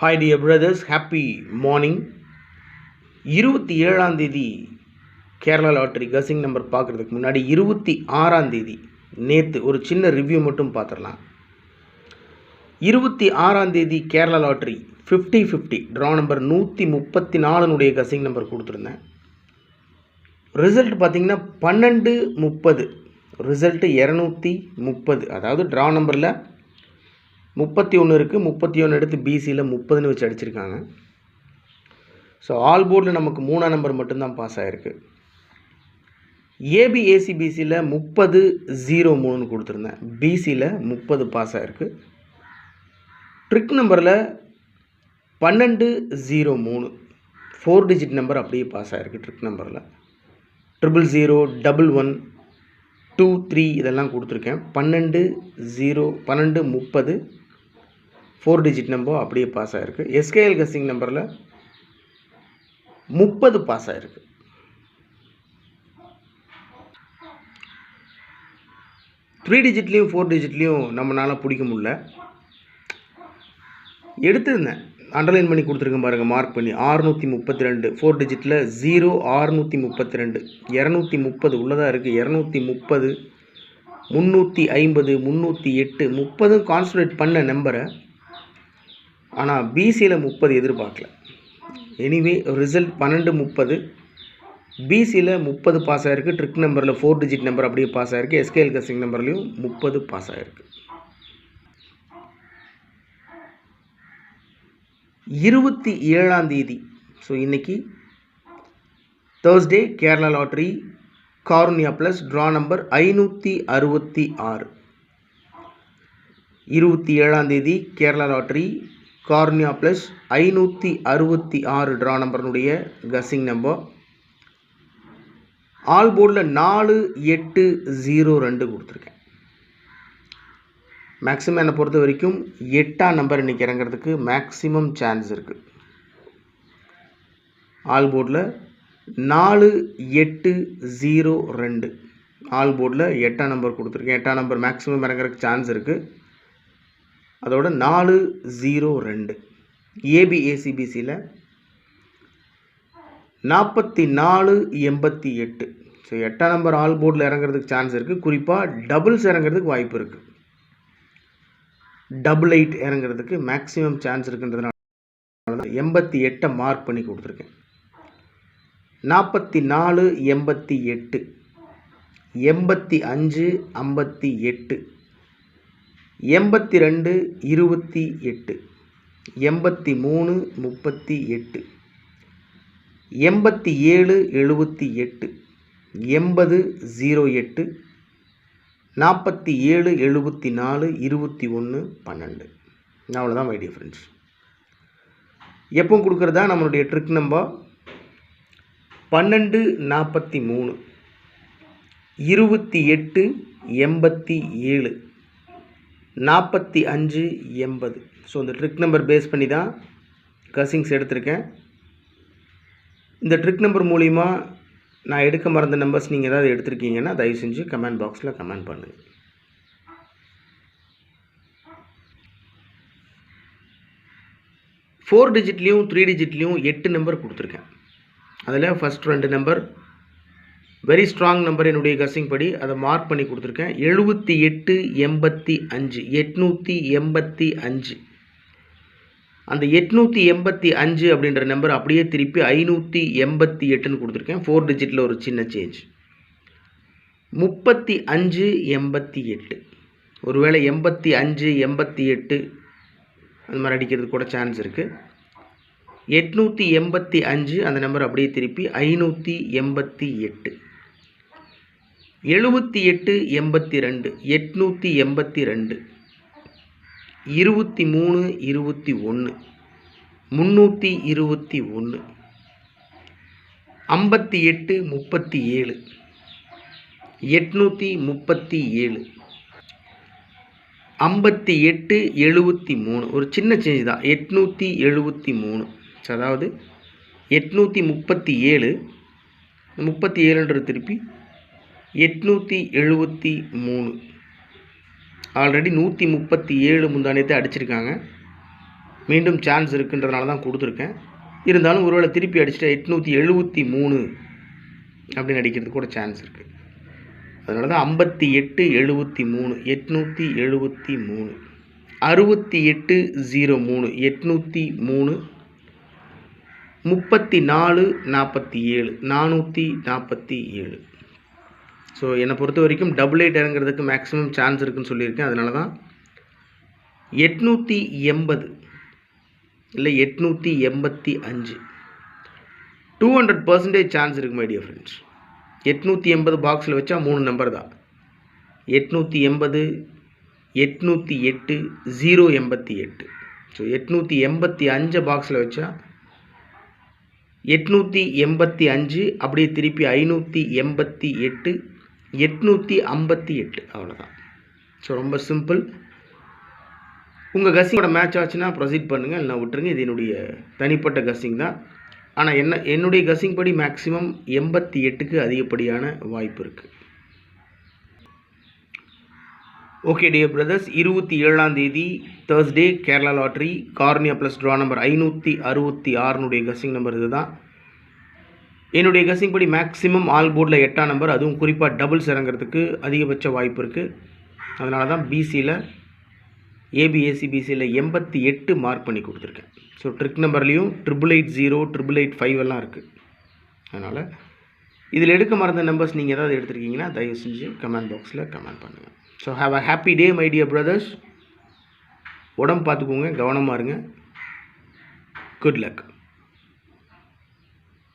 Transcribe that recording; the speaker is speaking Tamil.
Hi dear brothers, happy morning. 27ஆம் தேதி கேரளா லாட்டரி கசிங் நம்பர் பார்க்குறதுக்கு முன்னாடி 26ஆம் தேதி நேற்று ஒரு சின்ன ரிவ்யூ மட்டும் பார்த்துடலாம். 26ஆம் தேதி Kerala lottery 50-50 draw number 134 guessing number கொடுத்துருந்தேன். ரிசல்ட் பார்த்திங்கன்னா 12-30, ரிசல்ட்டு 230. அதாவது ட்ரா நம்பரில் 31 இருக்குது, 31 எடுத்து பிசியில் 30ன்னு வச்சு அடிச்சிருக்காங்க. ஸோ ஆல் போர்டில் நமக்கு 3ஆம் நம்பர் மட்டும்தான் பாஸ் ஆகிருக்கு. ஏபிஏசிபிசியில் 30-03 கொடுத்துருந்தேன், பிசியில் 30 பாஸ் ஆகிருக்கு. ட்ரிக் நம்பரில் 12-03 4 டிஜிட் நம்பர் அப்படியே பாஸ் ஆகிருக்கு. ட்ரிக் நம்பரில் 000, 11, 2, 3 இதெல்லாம் கொடுத்துருக்கேன். 12-30 4 டிஜிட் நம்பர் அப்படியே பாஸ் ஆகிருக்கு. எஸ்கேஎல் கசிங் நம்பரில் 30 பாஸ் ஆகிருக்கு. த்ரீ டிஜிட்லேயும் 4 டிஜிட்லேயும் நம்மளால் பிடிக்க முடியல. எடுத்துருந்தேன், அண்டர்லைன் பண்ணி கொடுத்துருக்கேன் பாருங்கள், மார்க் பண்ணி 632 4 டிஜிட்டில் 0 632 230 உள்ளதாக இருக்குது. 230 350 308 30 கான்சன்ட்ரேட் பண்ண நம்பரை, ஆனால் பிசியில் 30 எதிர்பார்க்கல. எனிவே ரிசல்ட் 12-30, பிசியில் 30 பாஸ் ஆகிருக்கு. ட்ரிக் நம்பரில் 4 டிஜிட் நம்பர் அப்படியே பாஸ் ஆகிருக்கு. எஸ்கேஎல் கசிங் நம்பர்லேயும் 30 பாஸ் ஆகிருக்கு. 27ஆம் தேதி, ஸோ இன்றைக்கி Thursday, Kerala lottery Karunya plus draw number 566. 27ஆம் தேதி Kerala lottery Karunya plus 566 draw நம்பருடைய கசிங் நம்பர். ஆல் போர்டில் 4802 கொடுத்துருக்கேன். மேக்ஸிமம் என்னை பொறுத்த வரைக்கும் 8ஆம் நம்பர் இன்றைக்கி இறங்கிறதுக்கு மேக்ஸிமம் சான்ஸ் இருக்குது. ஆல் போர்டில் 4802 ஆல் போர்டில் 8ஆம் நம்பர் கொடுத்துருக்கேன். 8ஆம் நம்பர் மேக்ஸிமம் இறங்கிறதுக்கு சான்ஸ் இருக்குது. அதோட 402. ஏபிஏசிபிசியில் 4488. ஸோ 8ஆம் நம்பர் ஆல் போர்டில் இறங்கிறதுக்கு சான்ஸ் இருக்குது. குறிப்பாக டபுள்ஸ் இறங்கிறதுக்கு வாய்ப்பு இருக்குது. 88 இறங்கிறதுக்கு மேக்ஸிமம் சான்ஸ் இருக்குன்றதுனால 88 மார்க் பண்ணி கொடுத்துருக்கேன். 44 88 85 58 82 28 83 38 87 78 80 08 47 74 21 12. அவ்வளோதான் மை டியர் ஃப்ரெண்ட்ஸ். எப்போ கொடுக்குறதா நம்மளுடைய ட்ரிக் நம்பர் 12-43 28 87 45 80. ஸோ இந்த ட்ரிக் நம்பர் பேஸ் பண்ணி தான் கசிங்ஸ் எடுத்திருக்கேன். இந்த ட்ரிக் நம்பர் மூலிமா நான் எடுக்க மறந்த நம்பர்ஸ் நீங்கள் ஏதாவது எடுத்திருக்கீங்கன்னா தயவு செஞ்சு கமெண்ட் பாக்ஸில் கமெண்ட் பண்ணுங்கள். ஃபோர் டிஜிட்லேயும் 3 டிஜிட்லேயும் 8 நம்பர் கொடுத்துருக்கேன். அதில் first 2 number very strong number என்னுடைய கசிங் படி அதை மார்க் பண்ணி கொடுத்துருக்கேன். 78 85 885. அந்த 885 அப்படின்ற நம்பர் அப்படியே திருப்பி 588ன்னு கொடுத்துருக்கேன். 4 டிஜிட்டில் ஒரு சின்ன சேஞ்ச். 35 88. ஒருவேளை 85 88 அந்த மாதிரி அடிக்கிறதுக்கு கூட சான்ஸ் இருக்குது. 885 அந்த நம்பர் அப்படியே திருப்பி 588. 78 82 882 23 21 321 58 37 837 58 73 ஒரு சின்ன சேஞ்ச் தான். 873. அதாவது 837 37ன்றது திருப்பி 873. ஆல்ரெடி 137 முந்தானத்தை அடிச்சிருக்காங்க. மீண்டும் சான்ஸ் இருக்குன்றதுனால தான் கொடுத்துருக்கேன். இருந்தாலும் ஒருவேளை திருப்பி அடிச்சுட்டா 873 அப்படின்னு அடிக்கிறதுக்கு கூட சான்ஸ் இருக்குது. அதனால தான் 5873 873 6803 803 3447 447. ஸோ என்னை பொறுத்த வரைக்கும் டபுள் 8 இறங்குறதுக்கு மேக்ஸிமம் சான்ஸ் இருக்குதுன்னு சொல்லியிருக்கேன். அதனால தான் 880 இல்லை 885 200% சான்ஸ் இருக்குது மை டியர் ஃப்ரெண்ட்ஸ். 880 பாக்ஸில் வச்சா 3 நம்பர் தான். 880 808 088. ஸோ 885 பாக்ஸில் வச்சா 885 அப்படியே திருப்பி 588 858 அவ்வளோதான். ஸோ ரொம்ப சிம்பிள். உங்கள் கஸ்ஸிங்கோட மேட்ச் ஆச்சுன்னா ப்ரொசீட் பண்ணுங்கள், இல்லைனா விட்டுருங்க. இது என்னுடைய தனிப்பட்ட கஸ்ஸிங் தான். ஆனால் என்னுடைய கஸ்ஸிங் படி மேக்ஸிமம் 88க்கு அதிகப்படியான வாய்ப்பு இருக்குது. ஓகே டியர் பிரதர்ஸ், 27ஆம் தேதி Thursday Kerala lottery cornea plus draw number 566 guessing number இது தான். என்னுடைய கஸ்ஸிங் படி மேக்ஸிமம் ஆல் போர்டில் 8ஆம் நம்பர், அதுவும் குறிப்பாக டபுள்ஸ் இறங்கிறதுக்கு அதிகபட்ச வாய்ப்பு இருக்குது. அதனால தான் பிசியில் ஏபிஎஸ்சிபிசியில் 88 மார்க் பண்ணி கொடுத்துருக்கேன். ஸோ ட்ரிக் நம்பர்லேயும் 888 888 எல்லாம் இருக்குது. அதனால் இதில் எடுக்க மறந்த நம்பர்ஸ் நீங்கள் ஏதாவது எடுத்துருக்கீங்கன்னா தயவு செஞ்சு கமெண்ட் பாக்ஸில் கமெண்ட் பண்ணுங்கள். So have a happy day my dear brothers. உடம்பு பார்த்துக்கோங்க, கவனமாக இருங்க. Good luck.